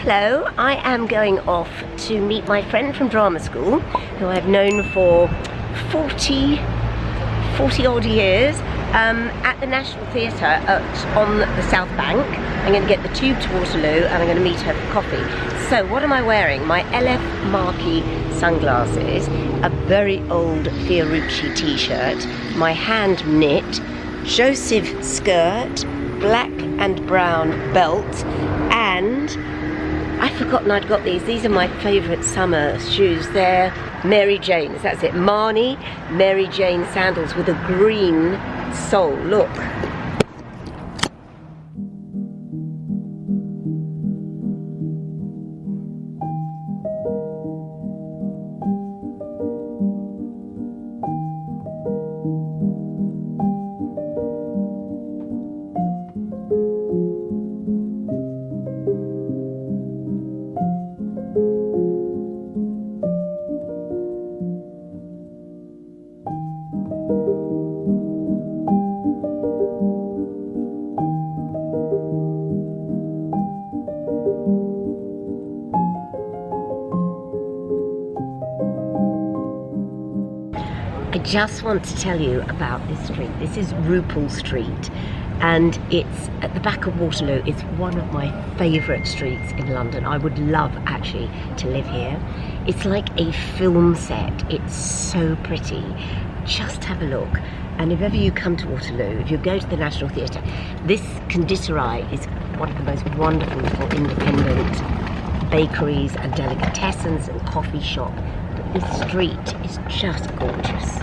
Hello, I am going off to meet my friend from drama school, who I've known for 40 odd years, at the National Theatre on the South Bank. I'm going to get the tube to Waterloo and I'm going to meet her for coffee. So what am I wearing? My LF Marquee sunglasses, a very old Fiorucci t-shirt, my hand knit, Joseph skirt, black and brown belt, and I've forgotten I'd got these. These are my favourite summer shoes. They're Mary Jane's, that's it. Marnie Mary Jane sandals with a green sole. Look. I just want to tell you about this street. This is Rupel Street and it's at the back of Waterloo. It's one of my favourite streets in London. I would love actually to live here. It's like a film set. It's so pretty. Just have a look. And if ever you come to Waterloo, if you go to the National Theatre, this conditorei is one of the most wonderful little independent bakeries and delicatessens and coffee shop. This street is just gorgeous.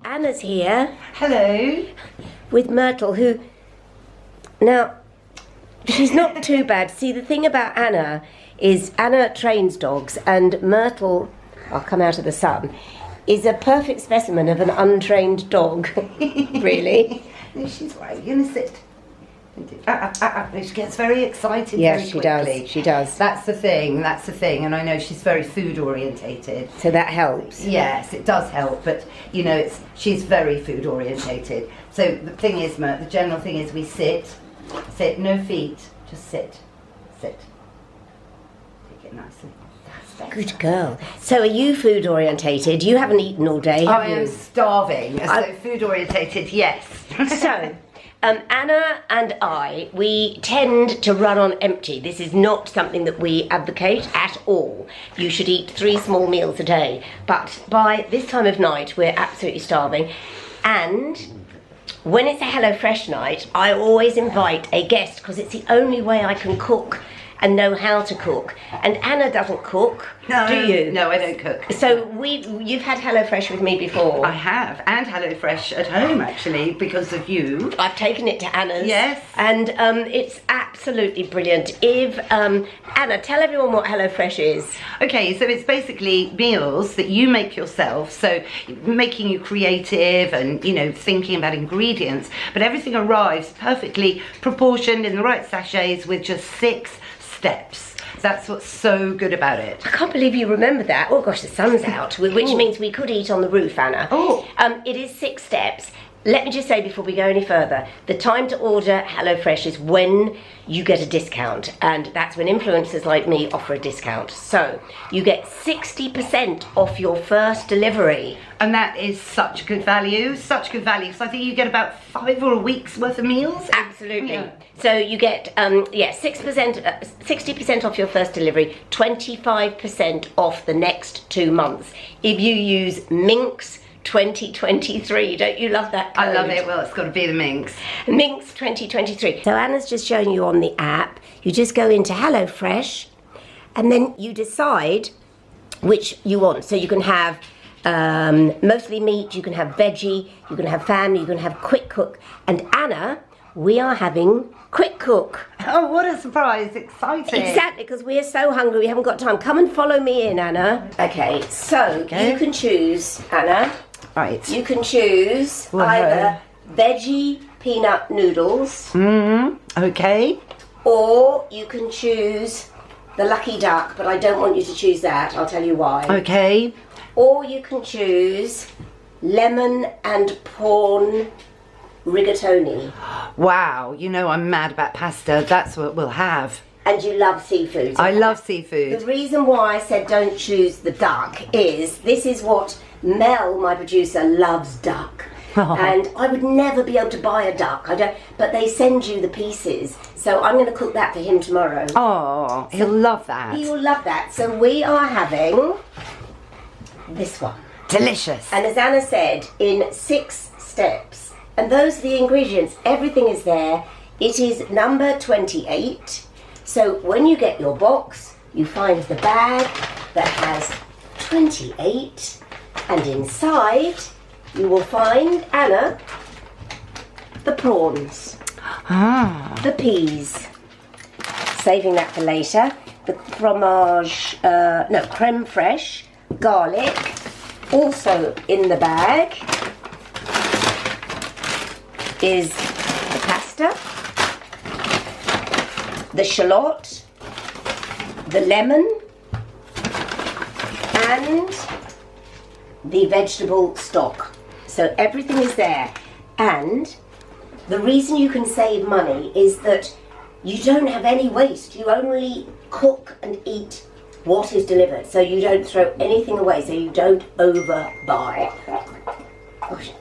Anna's here. Hello. With Myrtle, who, now, she's not too bad. See, the thing about Anna is Anna trains dogs and Myrtle, I'll come out of the sun, is a perfect specimen of an untrained dog, really. No, she's right. You're going to sit. She gets very excited Yes, very quickly. she does. She does. That's the thing, and I know she's very food orientated. So that helps. Yes, it does help, but you know, she's very food orientated. So the thing is, Mert, the general thing is we sit, no feet, just sit. Take it nicely. Good girl. So are you food orientated? You haven't eaten all day, have you? I am starving. So food orientated, yes. So, Anna and I, we tend to run on empty. This is not something that we advocate at all. You should eat 3 small meals a day. But by this time of night, we're absolutely starving. And when it's a HelloFresh night, I always invite a guest because it's the only way I can cook and know how to cook. And Anna doesn't cook, no, do you? No, I don't cook. So you've had HelloFresh with me before. I have, and HelloFresh at home actually, because of you. I've taken it to Anna's. Yes. And it's absolutely brilliant. If Anna, tell everyone what HelloFresh is. Okay, so it's basically meals that you make yourself, so making you creative and, you know, thinking about ingredients, but everything arrives perfectly proportioned in the right sachets with just 6 steps. That's what's so good about it. I can't believe you remember that. Oh gosh, the sun's out, which means we could eat on the roof, Anna. Oh. It is 6 steps. Let me just say before we go any further, the time to order HelloFresh is when you get a discount, and that's when influencers like me offer a discount. So you get 60% off your first delivery. And that is such good value, such good value. So I think you get about 5 or a week's worth of meals. Absolutely. Yeah. So you get 60% off your first delivery, 25% off the next 2 months. If you use Minx 2023, don't you love that code? I love it. Well, it's got to be the Minx. Minx 2023. So Anna's just shown you on the app. You just go into HelloFresh, and then you decide which you want. So you can have mostly meat, you can have veggie, you can have family, you can have quick cook. And Anna, we are having quick cook. Oh, what a surprise. Exciting. Exactly, because we are so hungry, we haven't got time. Come and follow me in, Anna. Okay, so you can choose, Anna. Right. You can choose either veggie peanut noodles. Okay. Or you can choose the Lucky Duck, but I don't want you to choose that. I'll tell you why. Okay. Or you can choose lemon and prawn rigatoni. Wow. You know I'm mad about pasta. That's what we'll have. And you love seafood. I love seafood. The reason why I said don't choose the duck is this is what Mel, my producer, loves duck. Oh. And I would never be able to buy a duck. I don't. But they send you the pieces. So I'm going to cook that for him tomorrow. Oh, he'll love that. He will love that. So we are having this one. Delicious. And as Anna said, in 6 steps. And those are the ingredients. Everything is there. It is number 28. So when you get your box, you find the bag that has 28. And inside, you will find, Anna, the prawns. The peas. Saving that for later. The fromage, creme fraiche, garlic. Also in the bag is the pasta, the shallot, the lemon, and the vegetable stock. So everything is there. And the reason you can save money is that you don't have any waste. You only cook and eat what is delivered. So you don't throw anything away, so you don't overbuy. Gosh.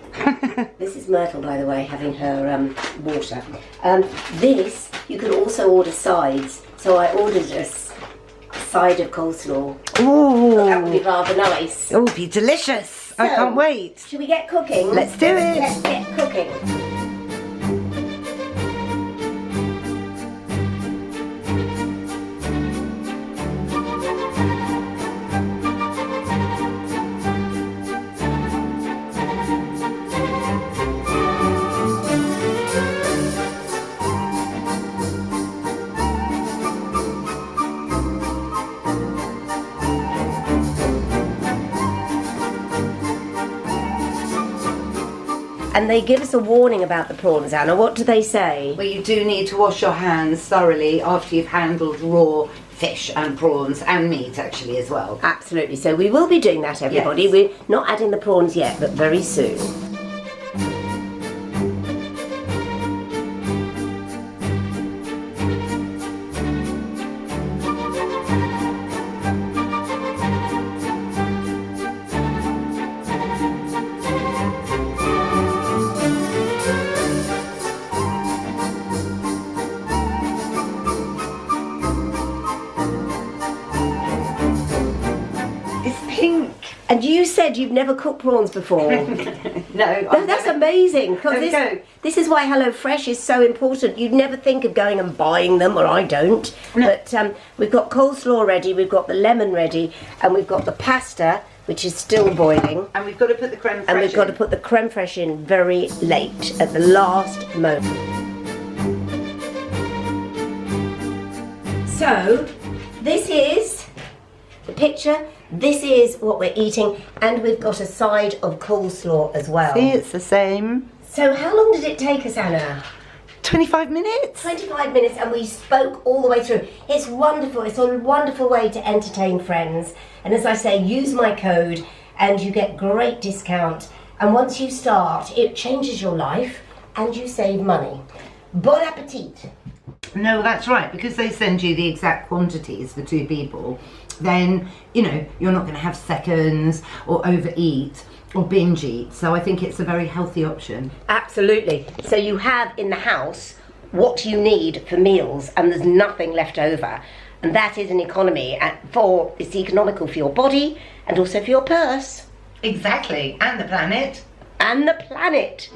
This is Myrtle, by the way, having her water. This, you could also order sides. So I ordered a side of coleslaw. Ooh. That would be rather nice. It will be delicious. I can't wait. Should we get cooking? Let's do it. Let's get cooking. And they give us a warning about the prawns, Anna. What do they say? Well, you do need to wash your hands thoroughly after you've handled raw fish and prawns and meat, actually, as well. Absolutely. So we will be doing that, everybody. Yes. We're not adding the prawns yet, but very soon. And you said you've never cooked prawns before. No, That's amazing. Because this is why HelloFresh is so important. You'd never think of going and buying them, or I don't. No. But we've got coleslaw ready, we've got the lemon ready, and we've got the pasta, which is still boiling. And we've got to put the creme fraiche And we've got to put the creme fraiche in very late, at the last moment. So, this is the picture. This is what we're eating, and we've got a side of coleslaw as well. See, it's the same. So how long did it take us, Anna? 25 minutes? 25 minutes, and we spoke all the way through. It's wonderful. It's a wonderful way to entertain friends. And as I say, use my code and you get great discount. And once you start, it changes your life and you save money. Bon appetit. No, that's right, because they send you the exact quantities for 2 people, then, you know, you're not going to have seconds or overeat or binge eat. So I think it's a very healthy option. Absolutely. So you have in the house what you need for meals and there's nothing left over. And that is an economy. It's economical for your body and also for your purse. Exactly. And the planet. And the planet.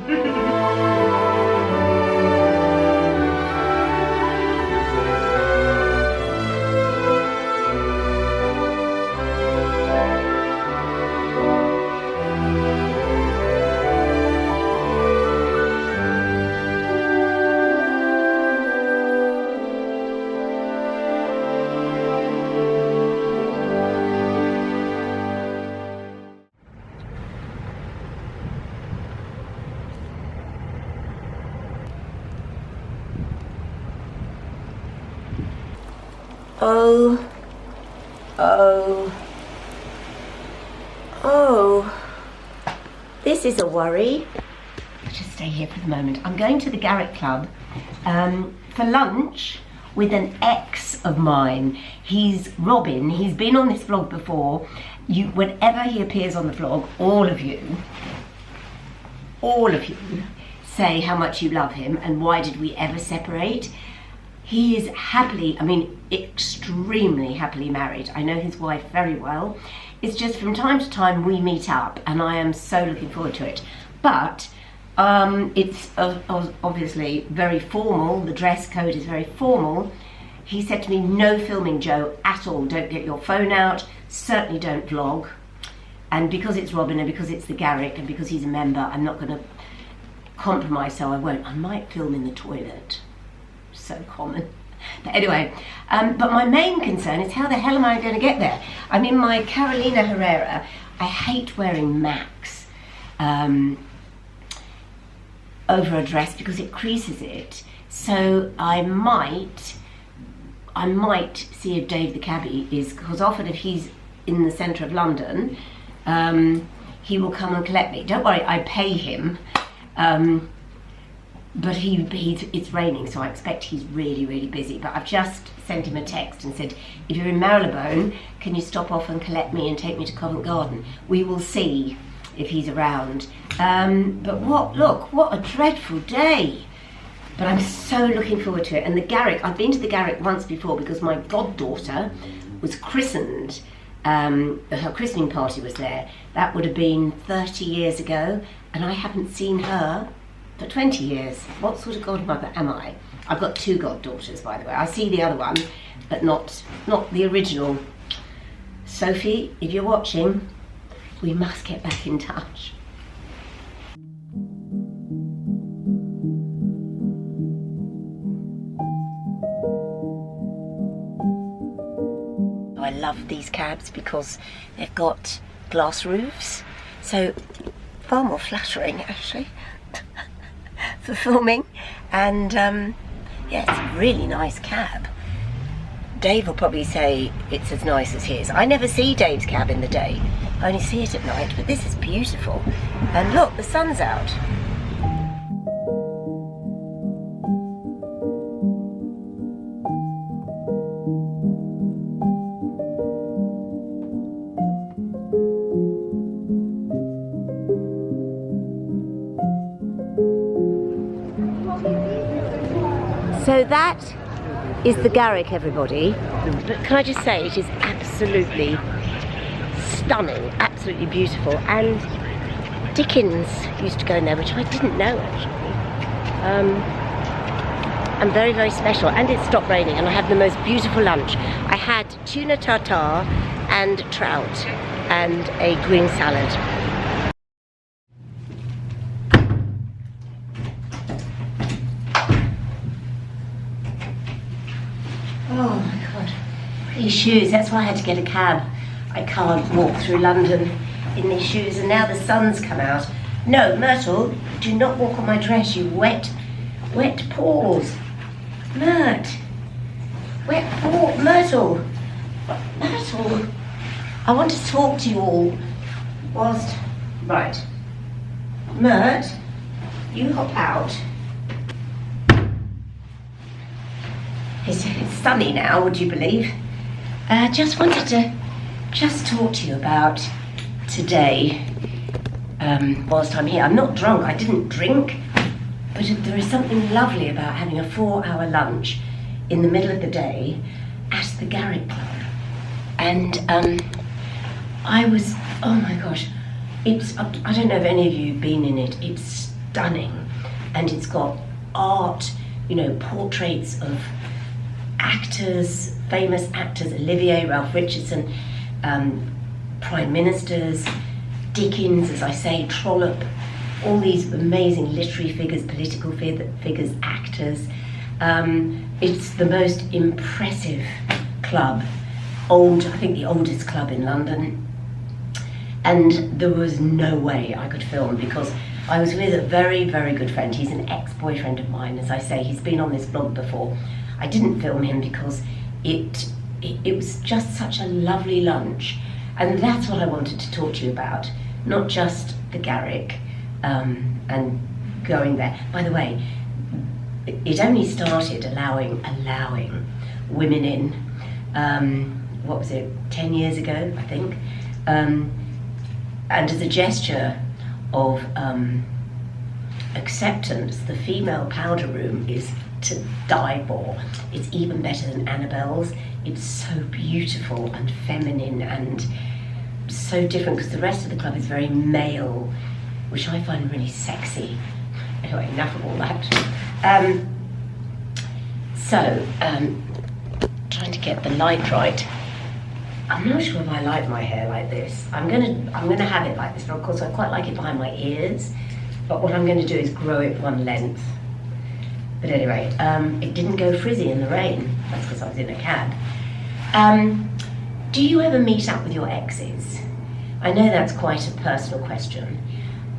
Oh, this is a worry. Let's just stay here for the moment. I'm going to the Garrick Club for lunch with an ex of mine. He's Robin. He's been on this vlog before. Whenever he appears on the vlog, all of you say how much you love him and why did we ever separate. He is happily, extremely happily married. I know his wife very well. It's just from time to time we meet up and I am so looking forward to it. But it's obviously very formal. The dress code is very formal. He said to me, no filming, Jo, at all. Don't get your phone out. Certainly don't vlog. And because it's Robin and because it's the Garrick and because he's a member, I'm not going to compromise, so I won't. I might film in the toilet. So common. But anyway, but my main concern is how the hell am I going to get there? I'm in my Carolina Herrera. I hate wearing Max over a dress because it creases it. So I might see if Dave the Cabbie is, because often if he's in the centre of London, he will come and collect me. Don't worry, I pay him. But it's raining, so I expect he's really, really busy. But I've just sent him a text and said, if you're in Marylebone, can you stop off and collect me and take me to Covent Garden? We will see if he's around. But what a dreadful day. But I'm so looking forward to it. And the Garrick, I've been to the Garrick once before because my goddaughter was christened. Her christening party was there. That would have been 30 years ago, and I haven't seen her for 20 years. What sort of godmother am I? I've got 2 goddaughters, by the way. I see the other one, but not the original. Sophie, if you're watching, we must get back in touch. I love these cabs because they've got glass roofs, so far more flattering actually for filming. And yeah, it's a really nice cab. Dave will probably say it's as nice as his. I never see Dave's cab in the day, I only see it at night, but this is beautiful. And look, the sun's out. So that is the Garrick, everybody. But can I just say, it is absolutely stunning, absolutely beautiful. And Dickens used to go in there, which I didn't know actually. And very, very special. And it stopped raining, and I had the most beautiful lunch. I had tuna tartare and trout and a green salad. Oh my God, these shoes, that's why I had to get a cab. I can't walk through London in these shoes, and now the sun's come out. No, Myrtle, do not walk on my dress, you wet Wet paws. Mert. Wet paw. Myrtle. Myrtle. I want to talk to you all whilst... Right. Mert, you hop out. It's sunny now, would you believe? Just wanted to talk to you about today, whilst I'm here. I'm not drunk, I didn't drink, but there is something lovely about having a 4-hour lunch in the middle of the day at the Garrick Club. And I was, oh my gosh, I don't know if any of you have been in it, it's stunning. And it's got art, portraits of actors, famous actors, Olivier, Ralph Richardson, prime ministers, Dickens, as I say, Trollope, all these amazing literary figures, political figures, actors. It's the most impressive club, I think the oldest club in London. And there was no way I could film because I was with a very, very good friend. He's an ex-boyfriend of mine, as I say. He's been on this vlog before. I didn't film him because it was just such a lovely lunch. And that's what I wanted to talk to you about, not just the Garrick and going there. By the way, it only started allowing women in, what was it, 10 years ago, I think. And as a gesture of acceptance, the female powder room is to die for. It's even better than Annabelle's. It's so beautiful and feminine and so different because the rest of the club is very male, which I find really sexy. Anyway, enough of all that. Trying to get the light right. I'm not sure if I like my hair like this. I'm gonna have it like this, but of course I quite like it behind my ears. But what I'm going to do is grow it one length. But anyway, it didn't go frizzy in the rain. That's because I was in a cab. Do you ever meet up with your exes? I know that's quite a personal question,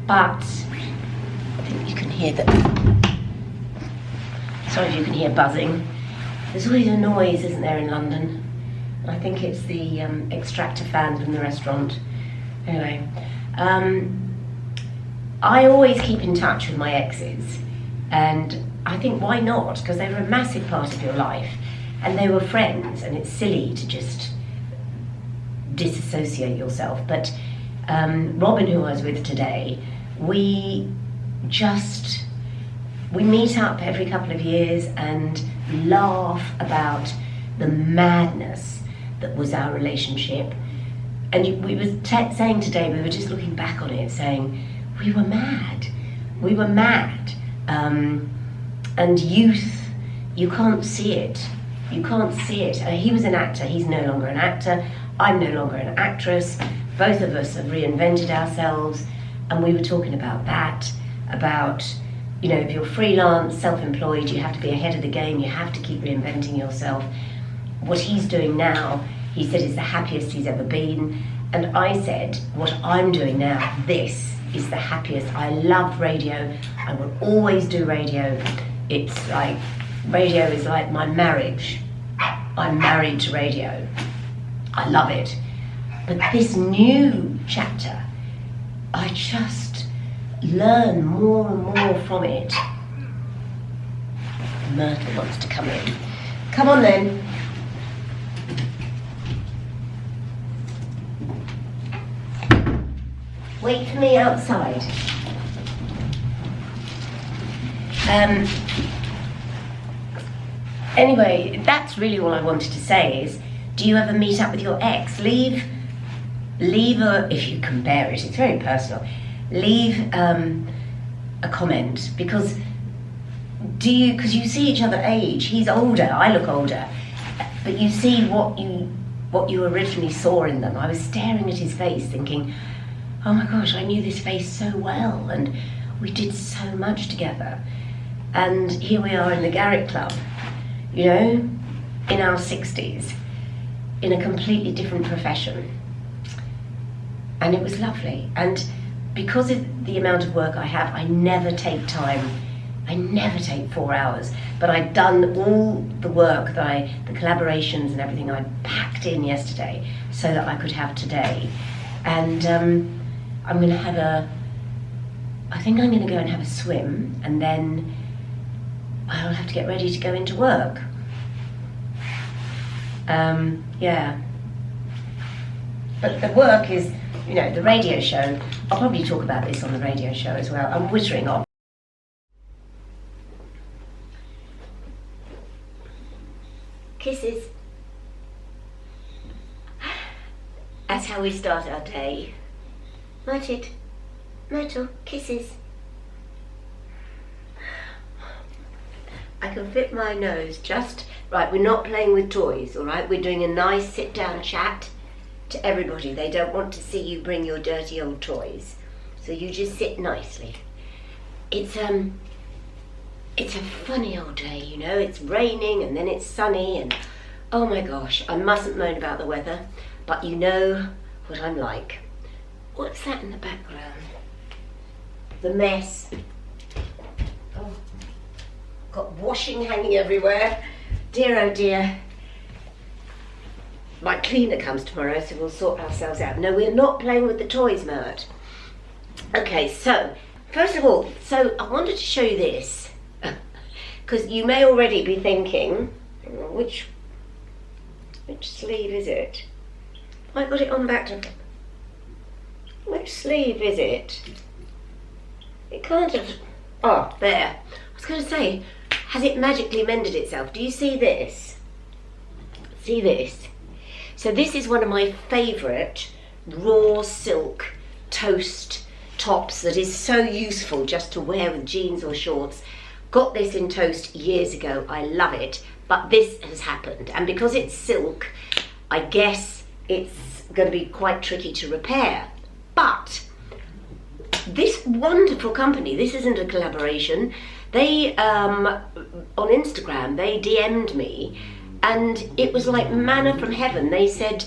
but I think you can hear sorry if you can hear buzzing. There's always a noise, isn't there, in London? I think it's the extractor fan from the restaurant. Anyway, I always keep in touch with my exes, and I think why not? Because they were a massive part of your life, and they were friends, and it's silly to just disassociate yourself. But Robin, who I was with today, we meet up every couple of years and laugh about the madness that was our relationship. And we were saying today, we were just looking back on it, saying we were mad. And youth, you can't see it. He was an actor, he's no longer an actor. I'm no longer an actress. Both of us have reinvented ourselves. And we were talking about that, about, if you're freelance, self-employed, you have to be ahead of the game, you have to keep reinventing yourself. What he's doing now, he said, is the happiest he's ever been. And I said, what I'm doing now, this is the happiest. I love radio. I will always do radio. It's like, radio is like my marriage. I'm married to radio. I love it. But this new chapter, I just learn more and more from it. Myrtle wants to come in. Come on then. Wait for me outside. Anyway, that's really all I wanted to say is, do you ever meet up with your ex? Leave if you can bear it, it's very personal, leave a comment, because you see each other age. He's older, I look older, but you see what you originally saw in them. I was staring at his face thinking, oh my gosh, I knew this face so well, and we did so much together. And here we are in the Garrick Club, in our 60s, in a completely different profession. And it was lovely. And because of the amount of work I have, I never take time I never take 4 hours, but I'd done all the work that the collaborations and everything I'd packed in yesterday so that I could have today. And I'm going to have I think I'm going to go and have a swim, and then I'll have to get ready to go into work. Yeah. But the work is, you know, the radio show. I'll probably talk about this on the radio show as well. I'm whittering off. Kisses. That's how we start our day. Myrtle, kisses. I can fit my nose just right. We're not playing with toys, all right? We're doing a nice sit-down chat to everybody. They don't want to see you bring your dirty old toys, so you just sit nicely. It's a funny old day, you know. It's raining and then it's sunny, and oh my gosh, I mustn't moan about the weather, but you know what I'm like. What's that in the background? The mess. Oh, got washing hanging everywhere. Dear oh dear. My cleaner comes tomorrow, so we'll sort ourselves out. No, we're not playing with the toys, Mert. Okay, so first of all, I wanted to show you this, because you may already be thinking, which sleeve is it? I got it on back to. Which sleeve is it? It can't have. Oh, there. I was going to say, has it magically mended itself? Do you see this? See this? So this is one of my favourite raw silk toast tops that is so useful just to wear with jeans or shorts. Got this in toast years ago. I love it. But this has happened. And because it's silk, I guess it's going to be quite tricky to repair. But this wonderful company, this isn't a collaboration, they, on Instagram, they DM'd me, and it was like manna from heaven. They said,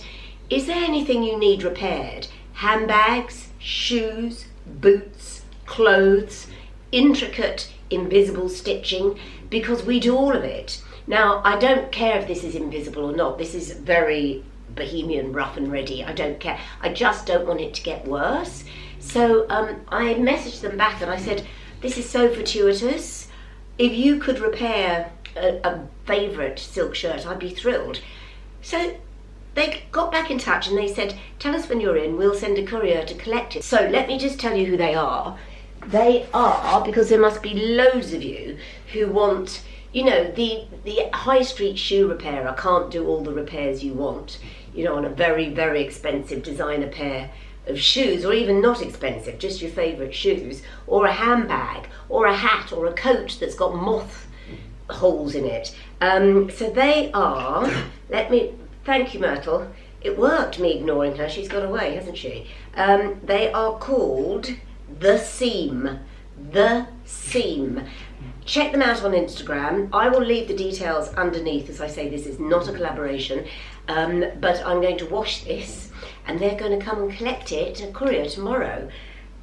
is there anything you need repaired? Handbags, shoes, boots, clothes, intricate, invisible stitching, because we do all of it. Now, I don't care if this is invisible or not. This is very bohemian, rough and ready. I don't care. I just don't want it to get worse. So I messaged them back and I said, this is so fortuitous. If you could repair a favourite silk shirt, I'd be thrilled. So they got back in touch and they said, tell us when you're in, we'll send a courier to collect it. So let me just tell you who they are. They are, because there must be loads of you who want, you know, the high street shoe repairer can't do all the repairs you want, you know, on a very, very expensive designer pair of shoes, or even not expensive, just your favourite shoes, or a handbag, or a hat, or a coat that's got moth holes in it. So they are, thank you, Myrtle. It worked, me ignoring her. She's got away, hasn't she? They are called The Seam. The Seam. Check them out on Instagram. I will leave the details underneath. As I say, this is not a collaboration, but I'm going to wash this and they're going to come and collect it, a courier, tomorrow.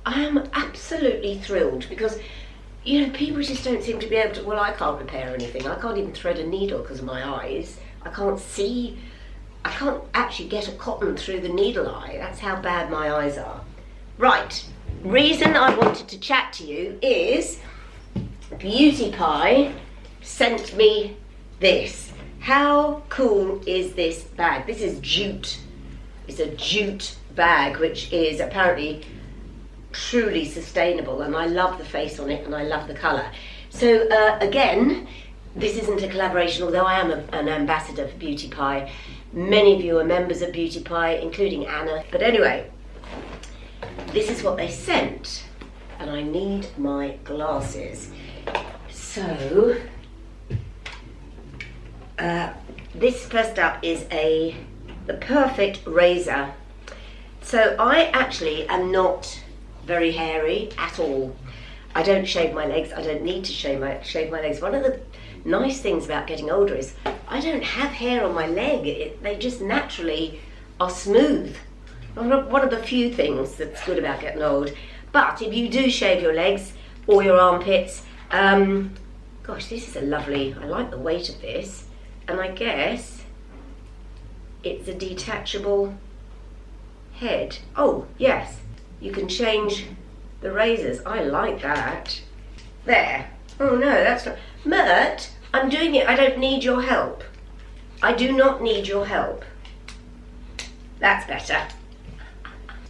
I am absolutely thrilled because, you know, people just don't seem to be able to, well, I can't repair anything. I can't even thread a needle because of my eyes. I can't see, I can't actually get a cotton through the needle eye. That's how bad my eyes are. Right, reason I wanted to chat to you is Beauty Pie sent me this. How cool is this bag? This is jute. It's a jute bag, which is apparently truly sustainable, and I love the face on it and I love the colour. So again, this isn't a collaboration, although I am an ambassador for Beauty Pie. Many of you are members of Beauty Pie, including Anna. But anyway, this is what they sent, and I need my glasses. So, this first up is the perfect razor. So I actually am not very hairy at all. I don't shave my legs. I don't need to shave my legs. One of the nice things about getting older is I don't have hair on my leg. They just naturally are smooth. One of the few things that's good about getting old. But if you do shave your legs or your armpits, Gosh, this is a lovely, I like the weight of this. And I guess it's a detachable head. Oh, yes, you can change the razors. I like that. There. Oh no, that's not. Mert, I'm doing it. I don't need your help. I do not need your help. That's better.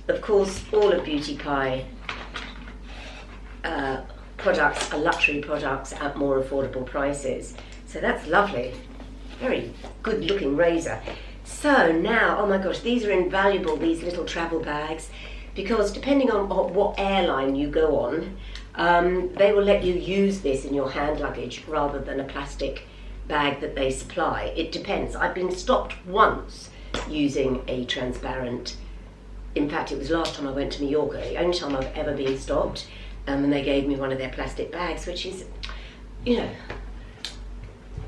Of course, all of Beauty Pie products are luxury products at more affordable prices. So that's lovely. Very good looking razor. So now, oh my gosh, these are invaluable, these little travel bags, because depending on what airline you go on, they will let you use this in your hand luggage rather than a plastic bag that they supply. It depends. I've been stopped once using a transparent, in fact it was last time I went to Mallorca, the only time I've ever been stopped, and they gave me one of their plastic bags, which is, you know,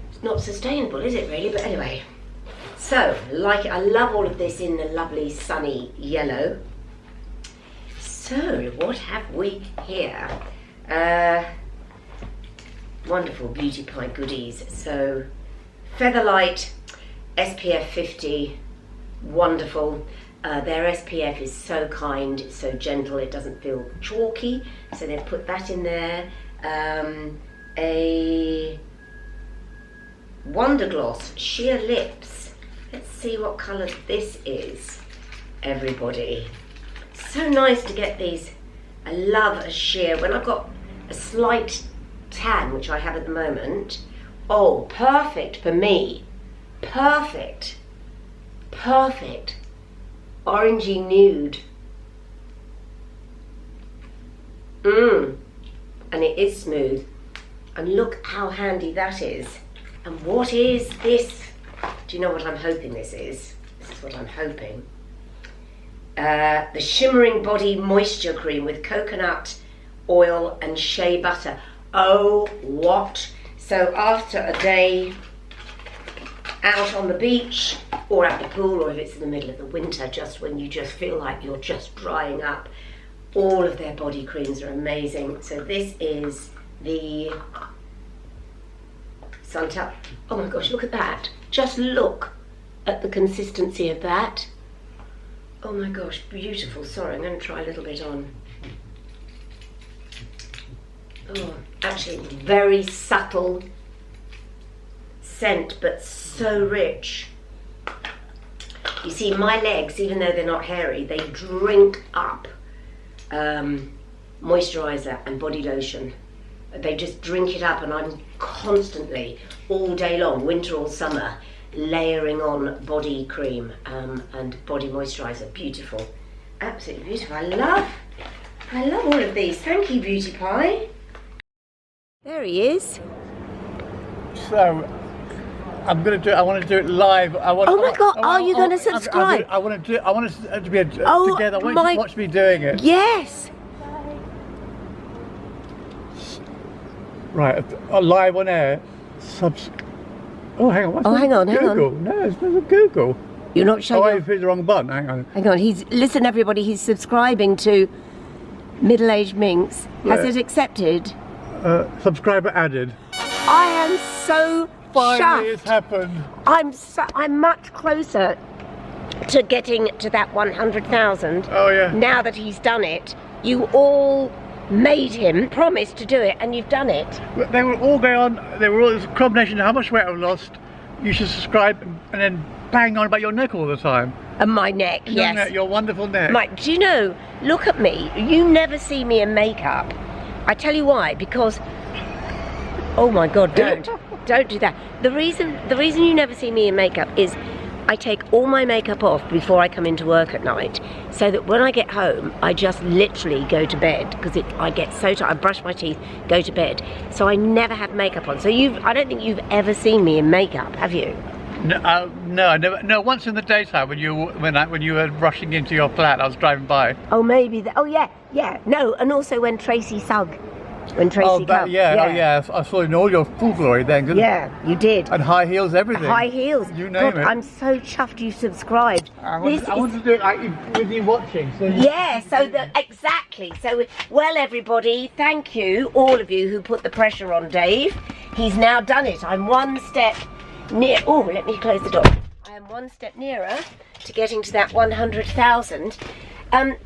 it's not sustainable, is it really? But anyway, so like it. I love all of this in the lovely sunny yellow. So what have we here? Wonderful Beauty Pie goodies. So Featherlight SPF 50, wonderful. Their SPF is so kind, it's so gentle, it doesn't feel chalky, so they've put that in there. A Wonder Gloss Sheer Lips. Let's see what colour this is, everybody. So nice to get these. I love a sheer. When I've got a slight tan, which I have at the moment, oh, perfect for me. Perfect. Perfect. Orangey nude. And it is smooth. And look how handy that is. And what is this? Do you know what I'm hoping this is? This is what I'm hoping. The Shimmering Body Moisture Cream with coconut oil and shea butter. Oh, what? So after a day out on the beach or at the pool, or if it's in the middle of the winter, just when you just feel like you're just drying up, all of their body creams are amazing. So this is the Suntel. Oh my gosh, look at that. Just look at the consistency of that. Oh my gosh, beautiful. Sorry, I'm going to try a little bit on. Oh, actually very subtle scent, but so rich. You see, my legs, even though they're not hairy, they drink up moisturiser and body lotion. They just drink it up, and I'm constantly, all day long, winter or summer, layering on body cream and body moisturiser. Beautiful, absolutely beautiful. I love all of these. Thank you, Beauty Pie. There he is. So I'm going to do it. I want to do it live. Oh my God! Are you going to subscribe? I want to do. I want us to be together. I want you to watch me doing it. Yes. Right, live on air. Oh, hang on. Hang on. Google. No, it's not Google. You're not showing. Oh, I hit the wrong button. Hang on. Hang on. Listen, everybody. He's subscribing to MiddleAgedMinx. Has it accepted? Subscriber added. I am so Finally, chuffed. it's happened. I'm much closer to getting to that 100,000. Oh yeah. Now that he's done it, you all made him promise to do it, and you've done it. They were all going on. They were all. It was a combination of how much weight I've lost. You should subscribe, and then bang on about your neck all the time. And my neck, yes. Neck, your wonderful neck. Do you know? Look at me. You never see me in makeup. I tell you why. Because, oh my God, don't do that. The reason you never see me in makeup is I take all my makeup off before I come into work at night, so that when I get home, I just literally go to bed, because I get so tired. I brush my teeth, go to bed. So I never have makeup on. So I don't think you've ever seen me in makeup, have you? No, I never. No, once in the daytime when you were rushing into your flat, I was driving by. Oh, maybe. Oh, yeah. No, and also when Tracy Sugg when Tracy came. Yeah. I saw it in all your full glory then. Didn't Yeah, you did. And high heels, everything. High heels. You name God, it. I'm so chuffed you subscribed. I want to do it like with you watching. So Yeah, exactly. So, well, everybody, thank you, all of you who put the pressure on Dave. He's now done it. I'm one step near. Oh, let me close the door. I am one step nearer to getting to that 100,000.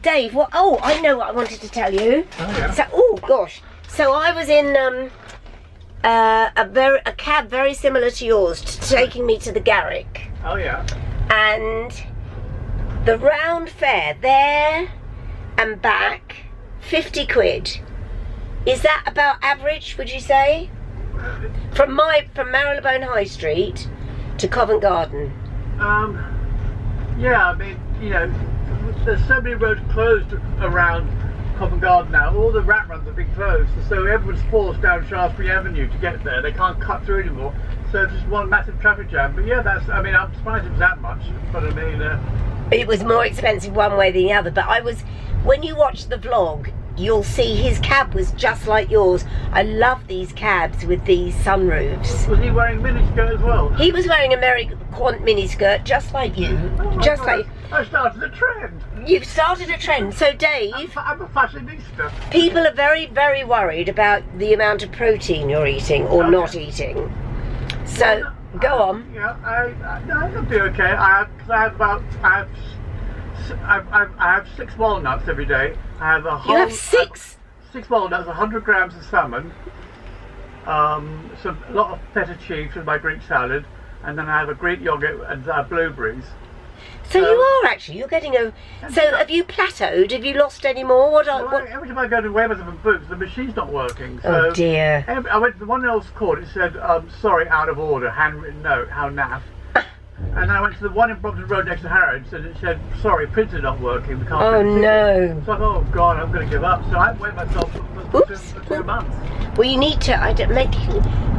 Dave, what? Oh, I know what I wanted to tell you. Oh, yeah. So, oh gosh. So I was in a cab very similar to yours, taking me to the Garrick, Oh yeah. and the round fare there and back, 50 quid. Is that about average, would you say? From Marylebone High Street to Covent Garden. Yeah, I mean, you know, there's so many roads closed around Covent Garden now. All the rat runs have been closed, so everyone's forced down Shaftesbury Avenue to get there. They can't cut through anymore, so it's just one massive traffic jam. But yeah, I'm surprised it was that much, but I mean... It was more expensive one way than the other, but when you watch the vlog, you'll see his cab was just like yours. I love these cabs with these sunroofs. Was he wearing a miniskirt as well? He was wearing a Mary Quant miniskirt, just like you. Oh my just God. like I started a trend. you've started a trend. So Dave, I'm a fashionista. people are very, very worried about the amount of protein you're eating or not eating. So go on. Yeah, I'll be okay. I have 6 walnuts every day. I have a whole. You have 6. 6 walnuts, 100 grams of salmon, a lot of feta cheese with my Greek salad, and then I have a Greek yogurt and blueberries. So you are actually, you're getting a. So have you plateaued? Have you lost any more? What? Every time I go to Weymouth and Boots, the machine's not working. So Oh dear. I went to the one else called. It said, "Sorry, out of order." Handwritten note. How naff. And then I went to the one in Brompton Road next to Harrods, and it said, "Sorry, printer's not working. We can't." Oh print the ticket." no. So I thought, "Oh God, I'm going to give up." So I waited myself for 2 months. Well, you need to. I don't make.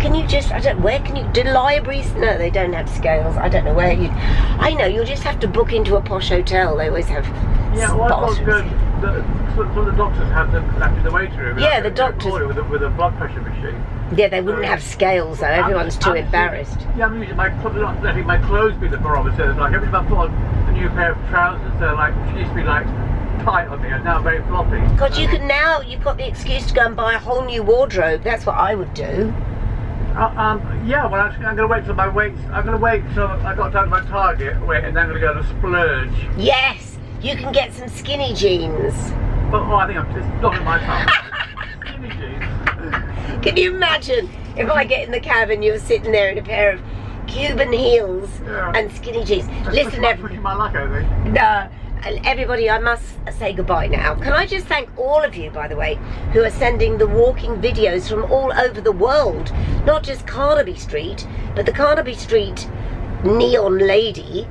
Can you just? I don't. Where can you? Do libraries? No, they don't have scales. I don't know where you. I know. You'll just have to book into a posh hotel. They always have. Yeah, well, I've got the doctors have them in the waiting room. Yeah, the doctors with a blood pressure machine. Yeah, they wouldn't have scales though. Everyone's too embarrassed. Yeah, I'm usually not letting my clothes be the barometer. Like every time I put on a new pair of trousers, they're like she used to be like tight on me, and now very floppy. God, you can now. You've got the excuse to go and buy a whole new wardrobe. That's what I would do. Yeah, well, actually, I'm going to wait till my weight. I'm going to wait till I got down to my target weight, and then I'm going to go to splurge. Yes, you can get some skinny jeans. But I think it's not in my time. Skinny jeans. Can you imagine if I get in the cab and you're sitting there in a pair of Cuban heels and skinny jeans? Listen, pushing my luck, I think. No. Everybody, I must say goodbye now. Can I just thank all of you, by the way, who are sending the walking videos from all over the world. Not just Carnaby Street, but the Carnaby Street neon lady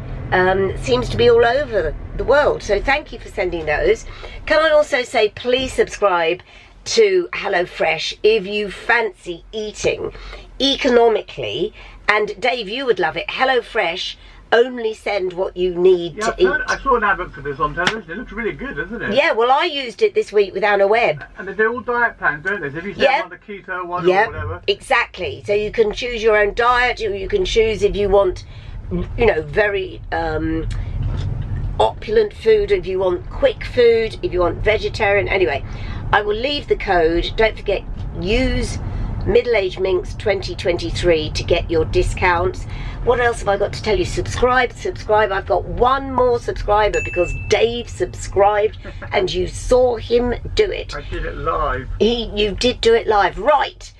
seems to be all over the world. So thank you for sending those. Can I also say, please subscribe to HelloFresh if you fancy eating economically. And Dave, you would love it. HelloFresh only send what you need to eat. I saw an advert for this on television. It looks really good, doesn't it? Yeah, well, I used it this week with Anna Webb. And they're all diet plans, don't they? So if you say on the keto one or whatever. Exactly. So you can choose your own diet, or you can choose if you want, you know, very opulent food, if you want quick food, if you want vegetarian. Anyway, I will leave the code. Don't forget, use MiddleAgedMinx 2023 to get your discounts. What else have I got to tell you? Subscribe. I've got one more subscriber because Dave subscribed and you saw him do it. I did it live. You did do it live, right?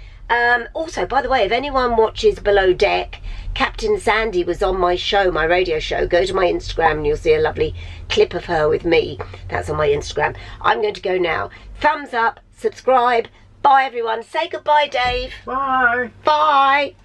Also, by the way, if anyone watches Below Deck, Captain Sandy was on my show, my radio show. Go to my Instagram and you'll see a lovely clip of her with me. That's on my Instagram. I'm going to go now. Thumbs up, subscribe. Bye, everyone. Say goodbye, Dave. Bye. Bye.